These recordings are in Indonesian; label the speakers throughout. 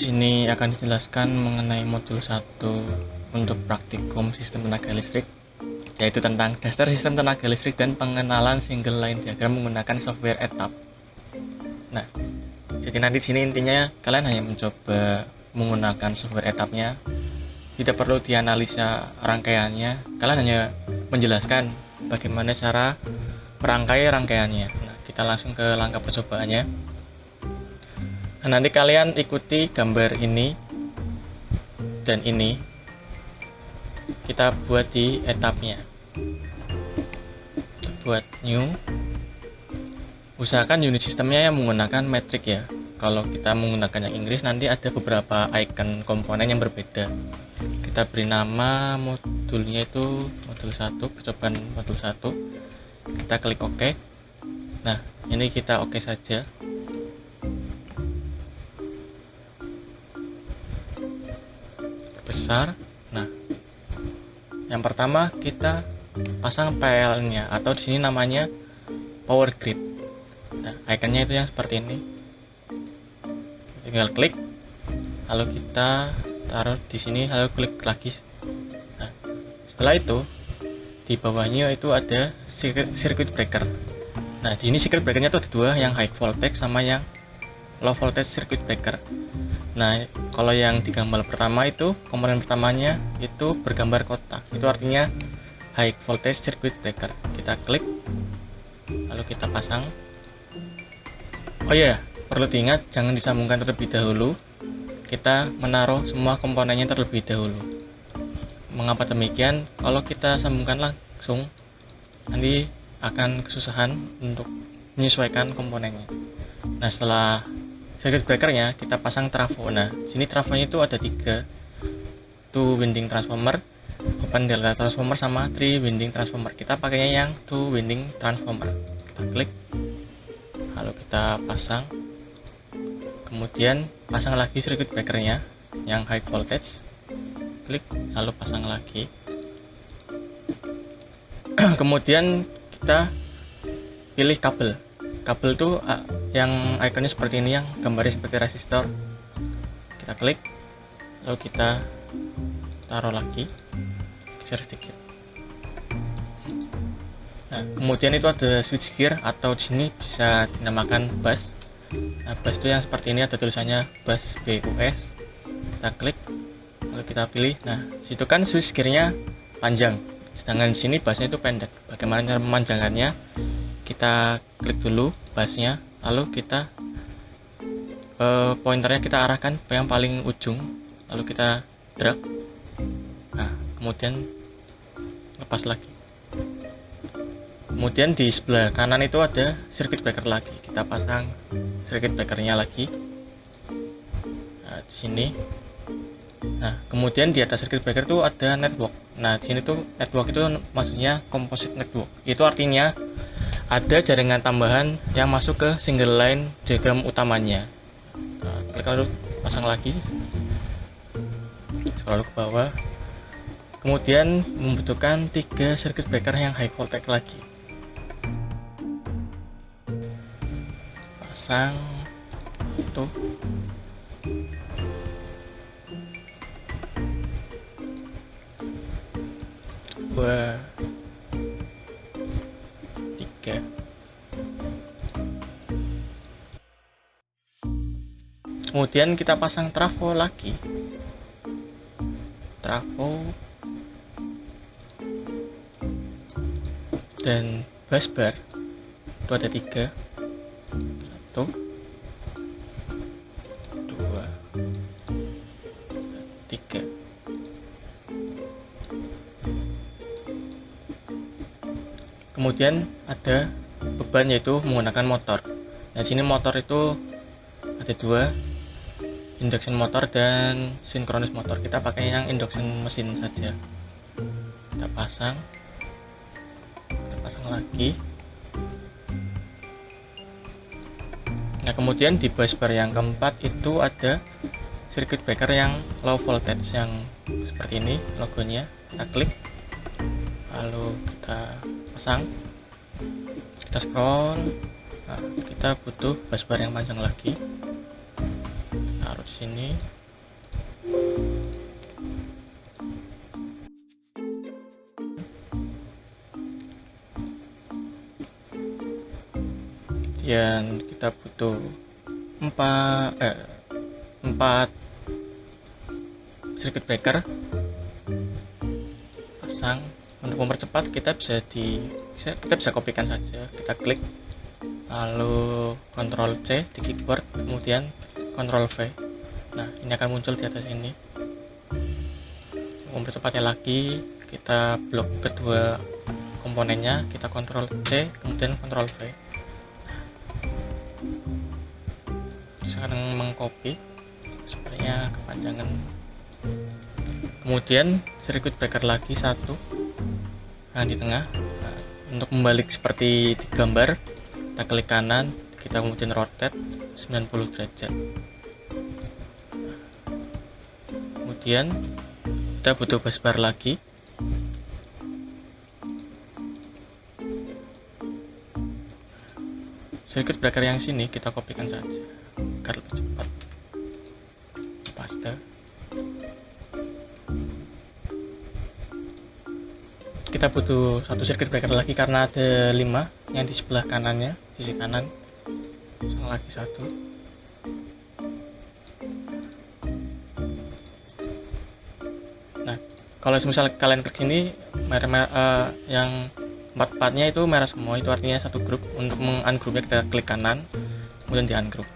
Speaker 1: Ini akan dijelaskan mengenai modul 1 untuk praktikum sistem tenaga listrik, yaitu tentang dasar sistem tenaga listrik dan pengenalan single line diagram menggunakan software ETAP. Nah, jadi nanti di sini intinya kalian hanya mencoba menggunakan software ETAP-nya, tidak perlu dianalisa rangkaiannya, kalian hanya menjelaskan bagaimana cara merangkai rangkaiannya. Nah, kita langsung ke langkah percobaannya. Nah, nanti kalian ikuti gambar ini dan ini, kita buat di etapnya. Buat new, usahakan unit sistemnya yang menggunakan metrik ya. Kalau kita menggunakan yang Inggris nanti ada beberapa icon komponen yang berbeda. Kita beri nama modulnya itu modul 1, percobaan modul 1. Kita klik OK. Nah, ini kita OK saja. Besar. Nah, yang pertama kita pasang PL-nya atau di sini namanya power grid. Nah, ikonnya itu yang seperti ini. Tinggal klik, lalu kita taruh di sini, lalu klik lagi. Nah, setelah itu di bawahnya itu ada circuit breaker. Nah, di sini circuit breakernya itu ada dua, yang high voltage sama yang low voltage circuit breaker. Nah, kalau yang di gambar pertama itu komponen pertamanya itu bergambar kotak, itu artinya high voltage circuit breaker. Kita klik, lalu kita pasang. Oh ya, perlu diingat jangan disambungkan terlebih dahulu. Kita menaruh semua komponennya terlebih dahulu. Mengapa demikian? Kalau kita sambungkan langsung, nanti akan kesusahan untuk menyesuaikan komponennya. Nah, setelah circuit breakernya kita pasang trafo. Nah, sini trafonya itu ada 3, 2 winding transformer, open delta transformer, sama 3 winding transformer. Kita pakainya yang 2 winding transformer. Kita klik, lalu kita pasang, kemudian pasang lagi circuit breakernya yang high voltage, klik, lalu pasang lagi. Kemudian kita pilih kabel. Kabel itu yang ikonnya seperti ini, yang gambarnya seperti resistor. Kita klik, lalu kita taruh lagi, geser sedikit. Nah, kemudian itu ada switch gear atau di sini bisa dinamakan bus. Nah, bus itu yang seperti ini, ada tulisannya bus BUS. Kita klik, lalu kita pilih. Nah, situ kan switch gearnya panjang, sedangkan di sini busnya itu pendek. Bagaimana cara memanjangkannya? Kita klik dulu busnya, lalu kita pointernya kita arahkan ke yang paling ujung, lalu kita drag. Nah, kemudian lepas lagi. Kemudian di sebelah kanan itu ada circuit breaker lagi, kita pasang circuit breakernya lagi. Nah, di sini. Nah, kemudian di atas circuit breaker itu ada network. Nah, di sini tuh network itu maksudnya composite network. Itu artinya ada jaringan tambahan yang masuk ke single line diagram utamanya. Nah, klik, lalu pasang lagi, scroll ke bawah. Kemudian membutuhkan 3 circuit breaker yang high voltage lagi. Pasang tuh. Dua, 3. Kemudian kita pasang trafo lagi. Trafo dan bus bar itu ada 3. 1, 2, 3. Kemudian ada beban, yaitu menggunakan motor. Nah, sini motor itu ada 2, induction motor dan sinkronis motor. Kita pakai yang induction mesin saja. Kita pasang lagi. Nah, kemudian di bus bar yang keempat itu ada circuit breaker yang low voltage yang seperti ini logonya. Kita klik, lalu kita pasang, kita scroll. Nah, kita butuh bus bar yang panjang lagi, taruh di sini. kemudian kita butuh 4 circuit breaker pasang. Untuk mempercepat kita bisa kopikan saja, kita klik lalu Ctrl C di keyboard, kemudian Ctrl V. Nah, ini akan muncul di atas ini. Mempercepatnya lagi, kita blok kedua komponennya, kita Ctrl C kemudian Ctrl V. Sekarang mengcopy, sepertinya kepanjangan. Kemudian circuit breaker lagi satu yang di tengah. Nah, untuk membalik seperti di gambar, kita klik kanan, kita kemudian rotate 90 derajat. Kemudian kita butuh busbar lagi. Circuit breaker yang sini kita kopikan saja agar lebih cepat. Paste. Kita butuh satu circuit breaker lagi karena ada 5 yang di sebelah kanannya, sisi kanan. Lagi satu. Nah, kalau misal kalian klik ini yang 4-4-nya itu merah semua, itu artinya satu grup. Untuk meng-ungroupnya kita klik kanan kemudian di ungroup.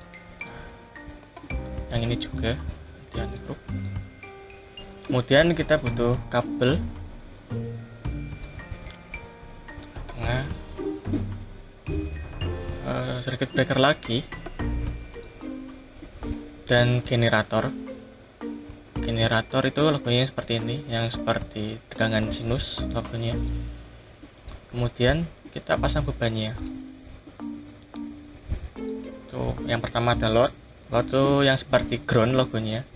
Speaker 1: Yang ini juga di ungroup. Kemudian kita butuh kabel tengah, circuit breaker lagi, dan generator. Generator itu logonya seperti ini, yang seperti tegangan sinus logonya. Kemudian kita pasang bebannya. Tuh, yang pertama ada load tuh yang seperti ground logonya.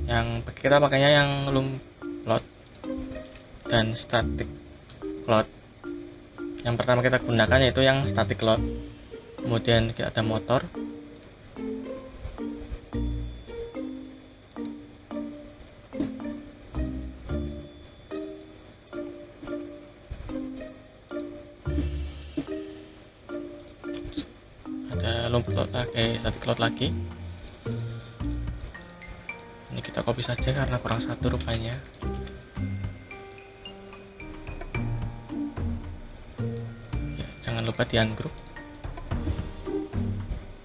Speaker 1: Yang kita pakainya yang load dan static load. Yang pertama kita gunakan yaitu yang static load. Kemudian kita ada motor. Ada load lagi, static load lagi. Ini kita copy saja karena kurang satu rupanya. Jangan lupa di ungroup.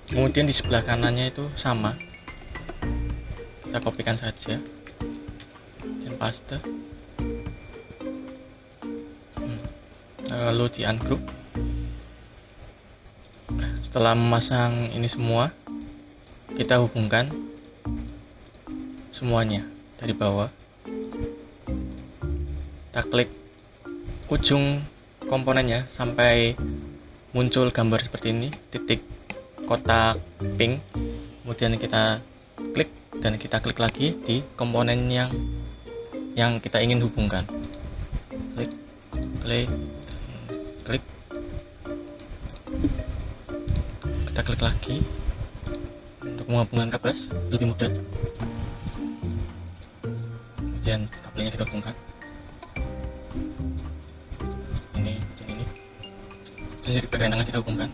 Speaker 1: Kemudian di sebelah kanannya itu sama, kita kopikan saja dan paste, lalu di ungroup. Setelah memasang ini semua, kita hubungkan semuanya dari bawah. Kita klik ujung komponennya sampai muncul gambar seperti ini, titik kotak pink. Kemudian kita klik dan kita klik lagi di komponen yang kita ingin hubungkan. Klik, klik, klik. Kita klik lagi untuk menghubungkan kabel lebih mudah. Kemudian kabelnya kita hubungkan. Jadi pegangan kita hubungkan.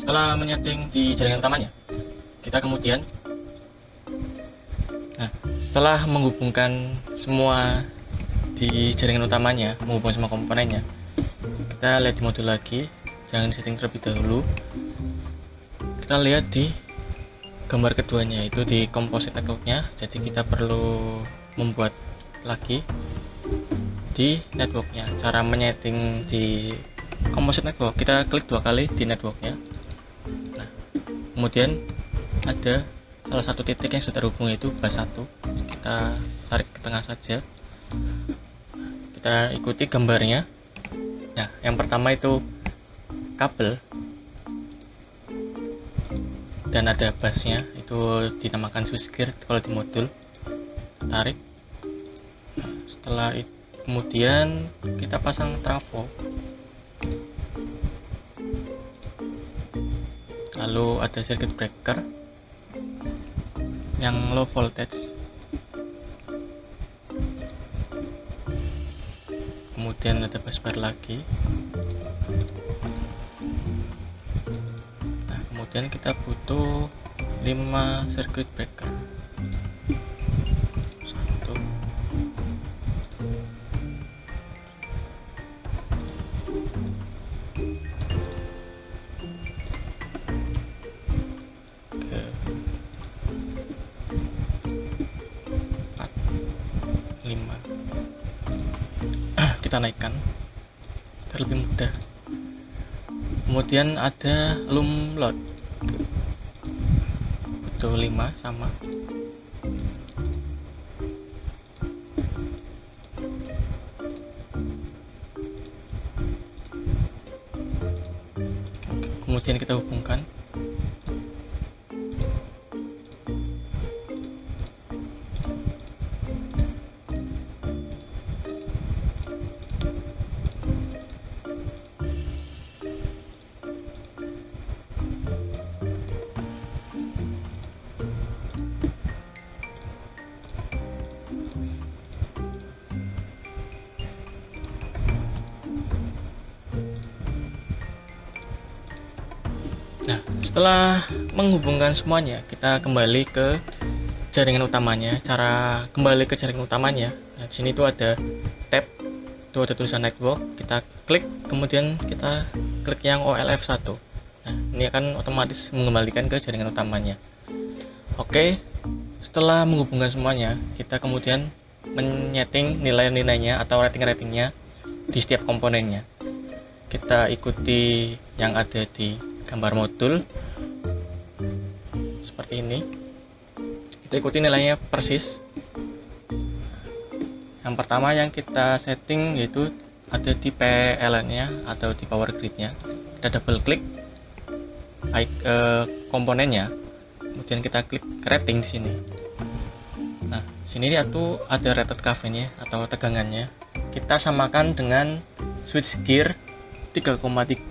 Speaker 1: Setelah menyeting di jaringan utamanya, kita kemudian setelah menghubungkan semua di jaringan utamanya, menghubungkan semua komponennya, kita lihat di modul lagi. Jangan setting terlebih dahulu. Kita lihat di gambar keduanya, itu di composite networknya. Jadi kita perlu membuat lagi di networknya. Cara menyeting di composite network, kita klik 2 kali di networknya. Nah, kemudian ada salah satu titik yang sudah terhubung, yaitu bus 1. Kita tarik ke tengah saja, kita ikuti gambarnya. Nah, yang pertama itu kabel dan ada busnya, itu dinamakan switchgear kalau di modul. Tarik. Nah, setelah itu kemudian kita pasang trafo, lalu ada circuit breaker yang low voltage, kemudian ada busbar lagi. Nah, kemudian kita butuh 5 circuit breaker. 1, 5. Kita naikkan agar lebih mudah. Kemudian ada loom load, butuh 5 sama. Kemudian kita hubungkan. Nah, setelah menghubungkan semuanya, kita kembali ke jaringan utamanya. Cara kembali ke jaringan utamanya, nah, di sini tuh ada tab, itu ada tulisan network. Kita klik, kemudian kita klik yang OLF1. Nah, ini akan otomatis mengembalikan ke jaringan utamanya. Oke, setelah menghubungkan semuanya, kita kemudian menyeting nilai-nilainya atau rating-ratingnya di setiap komponennya. Kita ikuti yang ada di gambar modul seperti ini. Kita ikuti nilainya persis. Yang pertama yang kita setting yaitu ada di PLN nya atau di power grid nya. Kita double klik komponennya, kemudian kita klik rating di sini. Nah, sini itu ada rated kV-nya atau tegangannya. Kita samakan dengan switchgear 3,3.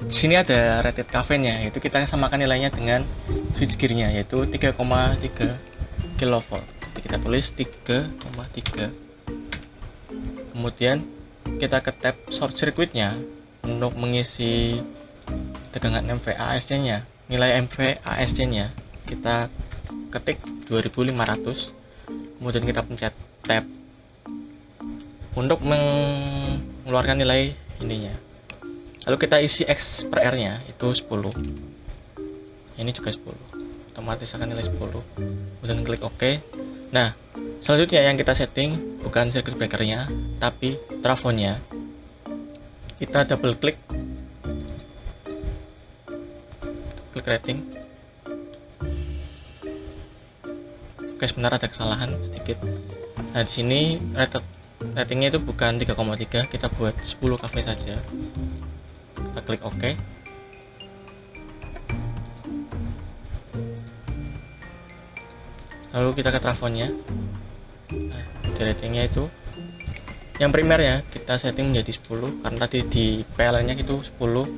Speaker 1: Di sini ada rated kV-nya, yaitu kita samakan nilainya dengan switchgear-nya, yaitu 3,3 kV. Jadi kita tulis 3,3. Kemudian kita ke tab short circuit-nya untuk mengisi tegangan MVASC-nya. Nilai MVASC-nya kita ketik 2500. Kemudian kita pencet tab untuk mengeluarkan nilai ininya. Lalu kita isi X per R nya itu 10. Ini juga 10. Otomatis akan nilai 10. Kemudian klik OK. Nah, selanjutnya yang kita setting bukan circuit breaker-nya, tapi trafonya. Kita double klik. Klik rating. Oke, sebentar ada kesalahan sedikit. Nah, di sini ratingnya itu bukan 3,3, kita buat 10 kV saja. Kita klik OK. Lalu kita ke trafonya. Nah, di ratingnya itu yang primernya kita setting menjadi 10 karena tadi di PLN nya itu 10.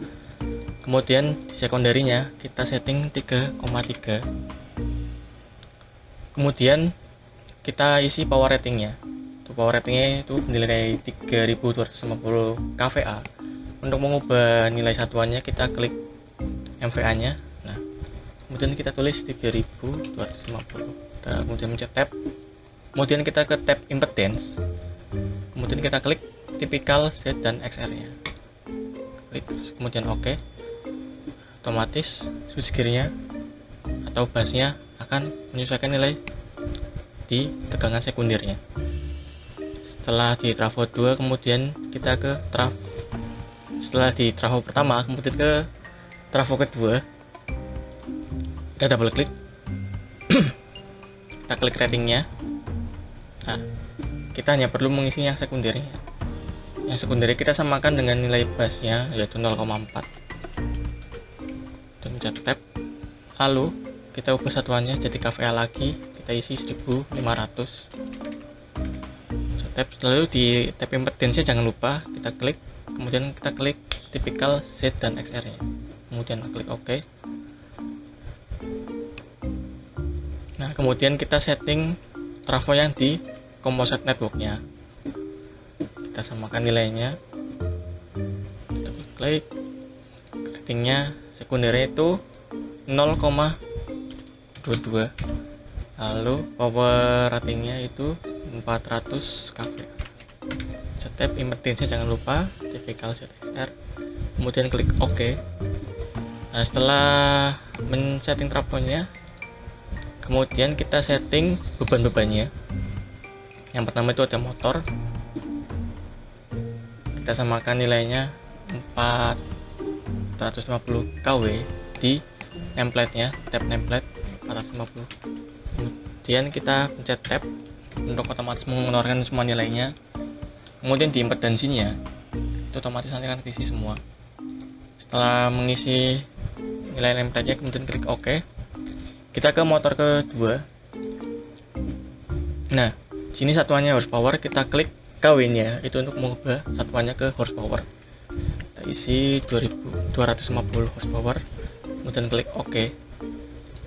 Speaker 1: Kemudian di sekunderinya kita setting 3,3. Kemudian kita isi power ratingnya. Power ratingnya itu nilai 3250 kVA. Untuk mengubah nilai satuannya kita klik MVA nya. Nah, kemudian kita tulis 3250. Kita kemudian mencet tab. Kemudian kita ke tab impedance. Kemudian kita klik tipikal Z dan XR nya. Klik kemudian OK. Otomatis switchgear-nya atau busnya akan menyesuaikan nilai di tegangan sekundernya. Setelah di trafo 2, kemudian kita ke setelah di trafo pertama, kemudian ke trafo kedua, kita double klik. Kita klik ratingnya. Nah, kita hanya perlu mengisi yang sekundernya. Yang sekunder kita samakan dengan nilai busnya, yaitu 0,4. Dan pencet tab. Lalu kita ubah satuannya jadi kVA lagi, kita isi 1500. Tab. Lalu di tab impedance jangan lupa kita klik, kemudian kita klik tipikal Z dan XR nya, kemudian klik OK. Nah, kemudian kita setting trafo yang di composite networknya, kita samakan nilainya, kita klik ratingnya, sekundernya itu 0,22, lalu power ratingnya itu 400 kVA. Tab impedance jangan lupa tipikal ZXR, kemudian klik OK. Nah, setelah men-setting trafonya, kemudian kita setting beban-bebannya. Yang pertama itu ada motor, kita samakan nilainya 450 kW di nameplate-nya, tab nameplate 450. Kemudian kita pencet tab untuk otomatis mengeluarkan semua nilainya. Kemudian di impedansinya itu otomatis nanti akan diisi semua. Setelah mengisi nilai nameplate-nya, kemudian klik OK. Kita ke motor kedua. Nah, sini satuannya horsepower, kita klik KW-nya itu untuk mengubah satuannya ke horsepower. Kita isi 2250 horsepower, kemudian klik OK.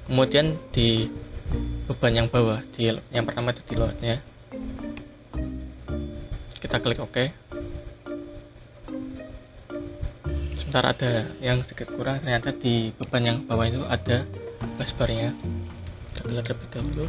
Speaker 1: Kemudian di beban yang bawah, yang pertama itu di loadnya, kita klik OK. Sebentar ada yang sedikit kurang, ternyata di beban yang bawah itu ada busbarnya. Kita lihat terlebih dahulu.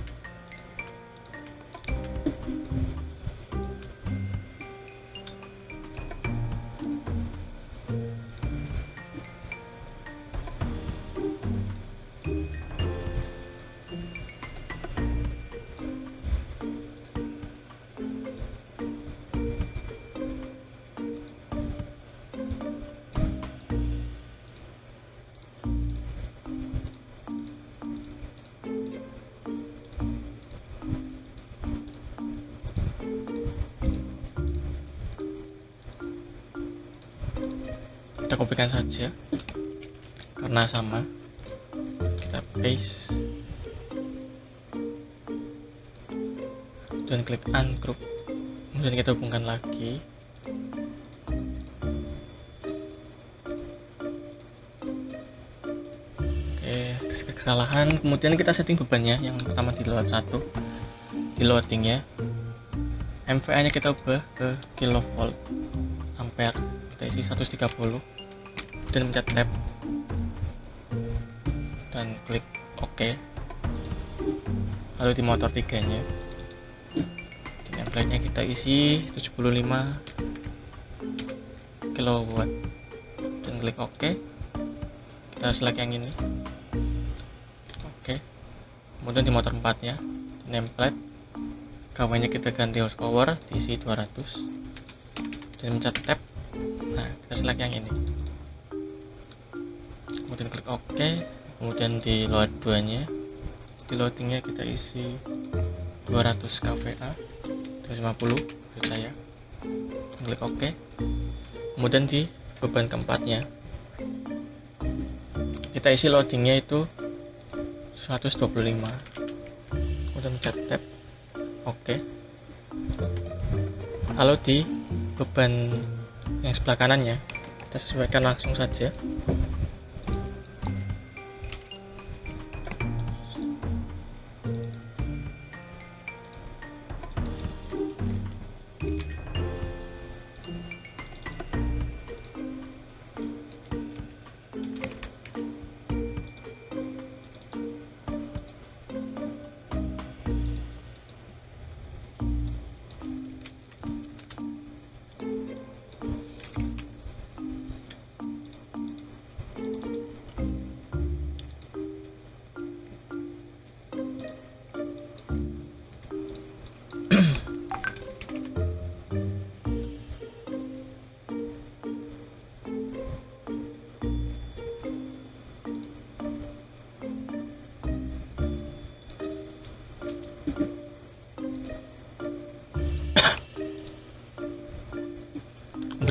Speaker 1: Kita kopikan saja karena sama, kita paste dan klik ungroup, kemudian kita hubungkan lagi. Oke, kesalahan. Kemudian kita setting bebannya, yang pertama di load 1, di loadingnya MVA nya kita ubah ke kilovolt ampere, kita isi 130 dan pencet tab dan klik OK. Lalu di motor 3 nya, di nameplate nya kita isi 75 kW dan klik OK. Kita select yang ini, OK. Kemudian di motor 4 nya, di nameplate KW nya kita ganti horsepower, diisi 200 dan pencet tab. Nah, kita select yang ini, kemudian klik OK. Kemudian di load 2 nya, di loadingnya kita isi 200 kVA, 250 maksud saya, klik OK. Kemudian di beban keempatnya kita isi loadingnya itu 125, kemudian pencet tab OK. Lalu di beban yang sebelah kanannya kita sesuaikan langsung saja.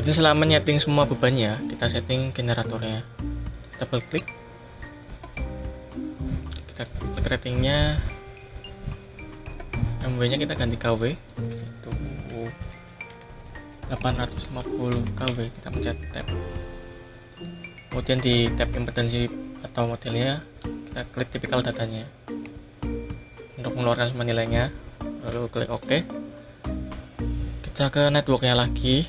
Speaker 1: Dan setelah menyeting semua bebannya, kita setting generatornya. Double klik, kita klik ratingnya, MW nya kita ganti KW itu 850 KW. Kita pencet tab, kemudian di tab impedansi atau modelnya kita klik tipikal datanya untuk mengeluarkan semua nilainya, lalu klik OK. Kita ke networknya lagi,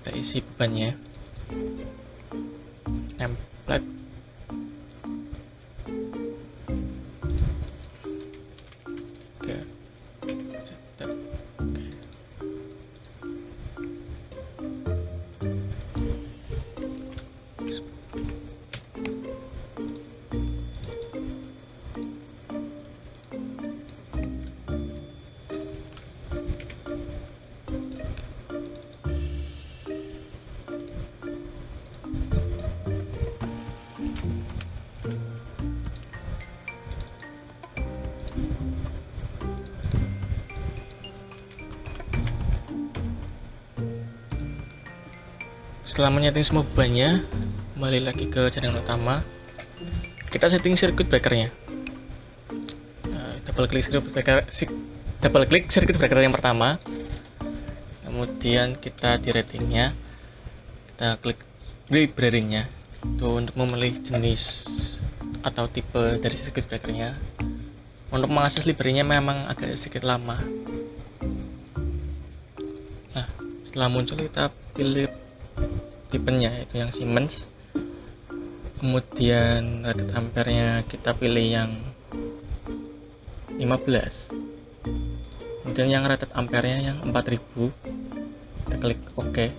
Speaker 1: kita isi bebannya, template, setelah menyeting semua bebannya, kembali lagi ke jaringan utama, kita setting circuit breakernya. Double klik circuit breaker yang pertama, kemudian kita di ratingnya, kita klik library-nya itu untuk memilih jenis atau tipe dari circuit breakernya. Untuk mengakses library-nya memang agak sedikit lama. Nah, setelah muncul kita pilih tipenya, yaitu yang Siemens. Kemudian rated ampernya kita pilih yang 15. Kemudian yang rated ampernya yang 4000. Kita klik OK.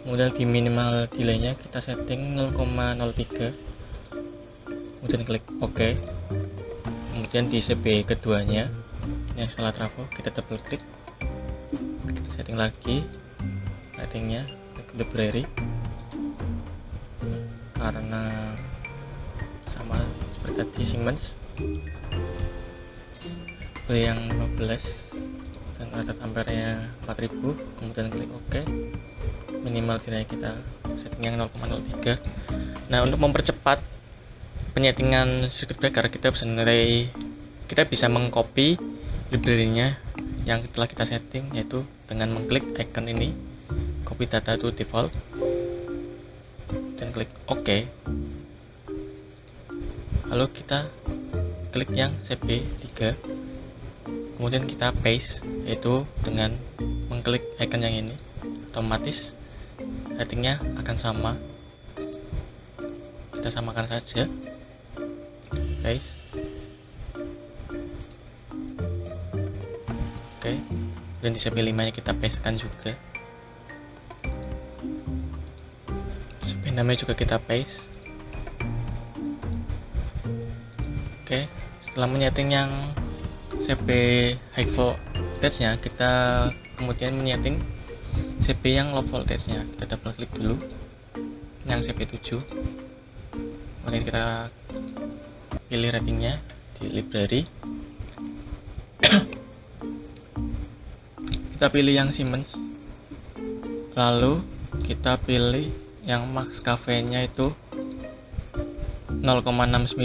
Speaker 1: Kemudian di minimal delay-nya kita setting 0,03. Kemudian klik OK. Kemudian di CB keduanya yang setelah trafo kita double klik, kita setting lagi ratingnya, library, karena sama seperti tadi Siemens, pilih yang 15 dan rated ampernya 4000. Kemudian klik OK. Minimal delay kita setting yang 0,03. Nah, untuk mempercepat penyetingan circuit breaker, kita bisa mengcopy library-nya yang telah kita setting, yaitu dengan mengklik icon ini, copy data to default, dan klik OK. Lalu kita klik yang CB3, kemudian kita paste, yaitu dengan mengklik icon yang ini, otomatis ratingnya akan sama. Kita samakan saja, paste. Oke, dan di CB5 nya kita pastekan juga, CB6 nya juga kita paste. Oke, setelah menyeting yang CB high voltage nya, kita kemudian menyeting CB yang low voltage nya. Kita double klik dulu yang CB7, kemudian kita pilih ratingnya di library. Kita pilih yang Siemens, lalu kita pilih yang max KV nya itu 0,69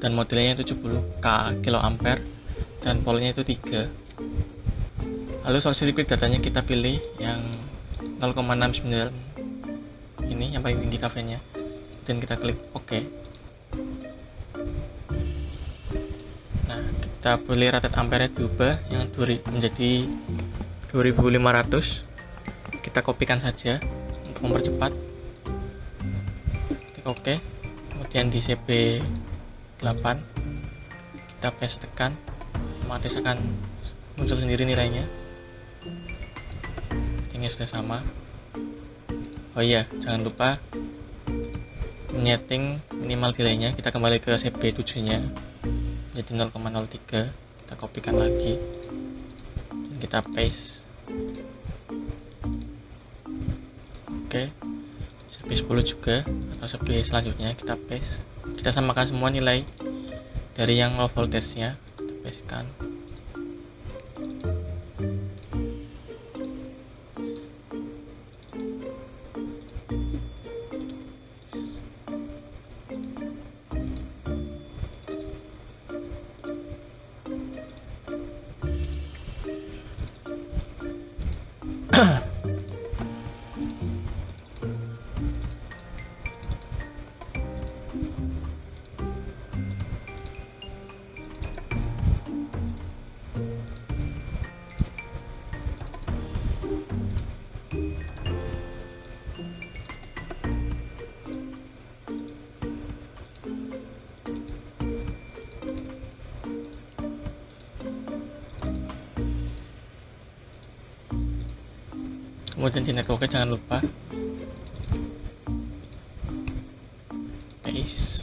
Speaker 1: dan modelnya itu 70 kA dan voltnya itu 3. Lalu source circuit datanya kita pilih yang 0,69 ini yang paling tinggi KV nya, dan kita klik OK. Nah, kita pilih rated ampere diubah yang menjadi 2500. Kita kopikan saja untuk mempercepat, klik OK. Kemudian di CB8 kita paste tekan, otomatis akan muncul sendiri nilainya. Ini sudah sama. Oh iya, jangan lupa menyeting minimal delay-nya. Kita kembali ke CB7 nya jadi 0,03. Kita kopikan lagi dan kita paste. Oke, CB10 juga atau CB selanjutnya kita paste. Kita samakan semua nilai dari yang low voltage nya, kita pastekan. kemudian di networknya jangan lupa paste.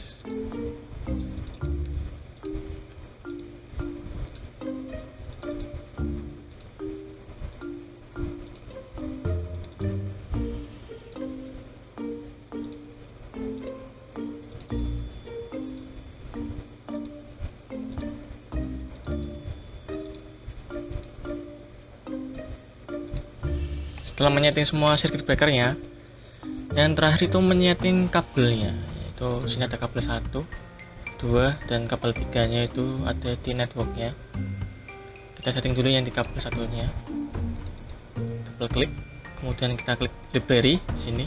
Speaker 1: Setelah menyeting semua circuit breakernya, yang terakhir itu menyeting kabelnya, yaitu sini ada kabel 1, 2, dan kabel 3 nya itu ada di networknya. Kita setting dulu yang di kabel satunya, double klik, kemudian kita klik library sini.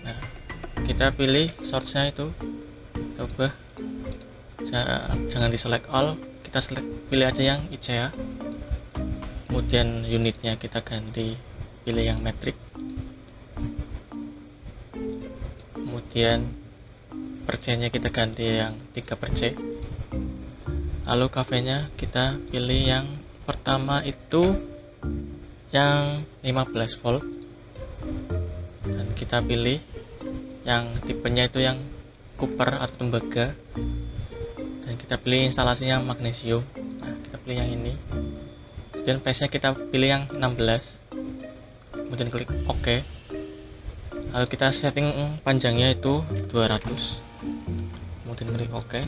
Speaker 1: Nah, kita pilih source-nya itu, coba jangan di select all, kita pilih aja yang ICA. Kemudian unitnya kita ganti, pilih yang metrik. Kemudian per C-nya kita ganti yang 3 per C. Lalu KV-nya kita pilih yang pertama itu yang 15 volt. Dan kita pilih yang tipenya itu yang copper atau tembaga. Dan kita pilih instalasinya magnesium. Nah, kita pilih yang ini. Dan phase nya kita pilih yang 16, kemudian klik OK. Lalu kita setting panjangnya itu 200, kemudian klik OK.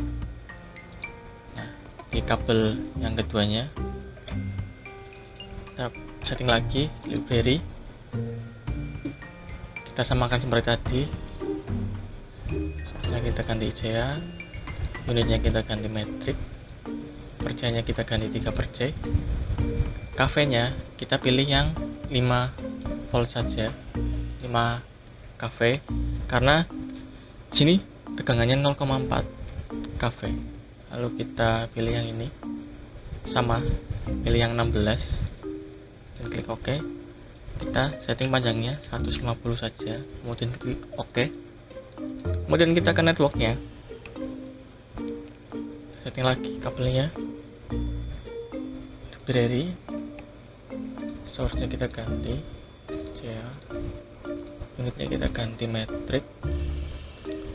Speaker 1: Nah, di kabel yang keduanya kita setting lagi library, kita samakan seperti tadi. Source-nya kita ganti ICA, unitnya kita ganti metrik, per C-nya kita ganti 3 per C. KV-nya kita pilih yang 5 volt saja, 5 kV, karena sini tegangannya 0,4 kV. Lalu kita pilih yang ini, sama, pilih yang 16 dan klik OK. Kita setting panjangnya 150 saja, kemudian klik OK. Kemudian kita ke networknya, setting lagi kabelnya, library, source-nya kita ganti CA, unitnya kita ganti metrik,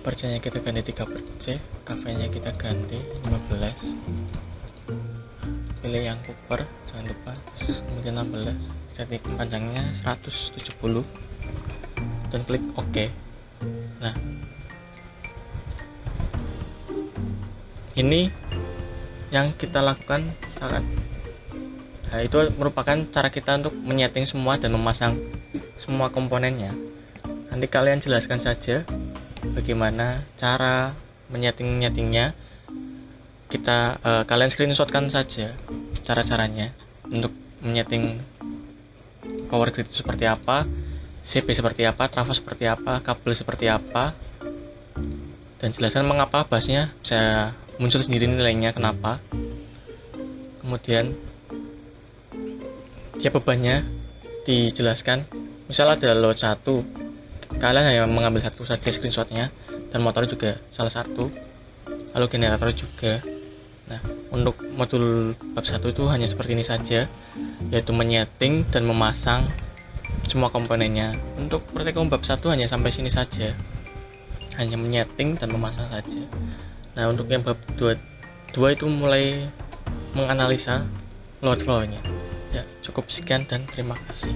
Speaker 1: per C-nya kita ganti 3 per C, KV-nya kita ganti 15, pilih yang copper jangan lupa, kemudian 16, setting panjangnya 170 dan klik OK. Nah, ini yang kita lakukan saat Nah, itu merupakan cara kita untuk menyeting semua dan memasang semua komponennya. Nanti kalian jelaskan saja bagaimana cara menyetingnya. Kalian screenshotkan saja cara-caranya untuk menyeting power grid itu seperti apa, CP seperti apa, trafo seperti apa, kabel seperti apa, dan jelaskan mengapa busnya bisa muncul sendiri nilainya kenapa. Kemudian tiap bebannya dijelaskan. Misal ada load 1, kalian hanya mengambil satu saja screenshotnya, dan motor juga salah satu, lalu generator juga. Nah, untuk modul bab 1 itu hanya seperti ini saja, yaitu menyeting dan memasang semua komponennya. Untuk praktikum bab 1 hanya sampai sini saja, hanya menyeting dan memasang saja. Nah, untuk yang bab 2 itu mulai menganalisa load flow-nya. Ya, cukup sekian dan terima kasih.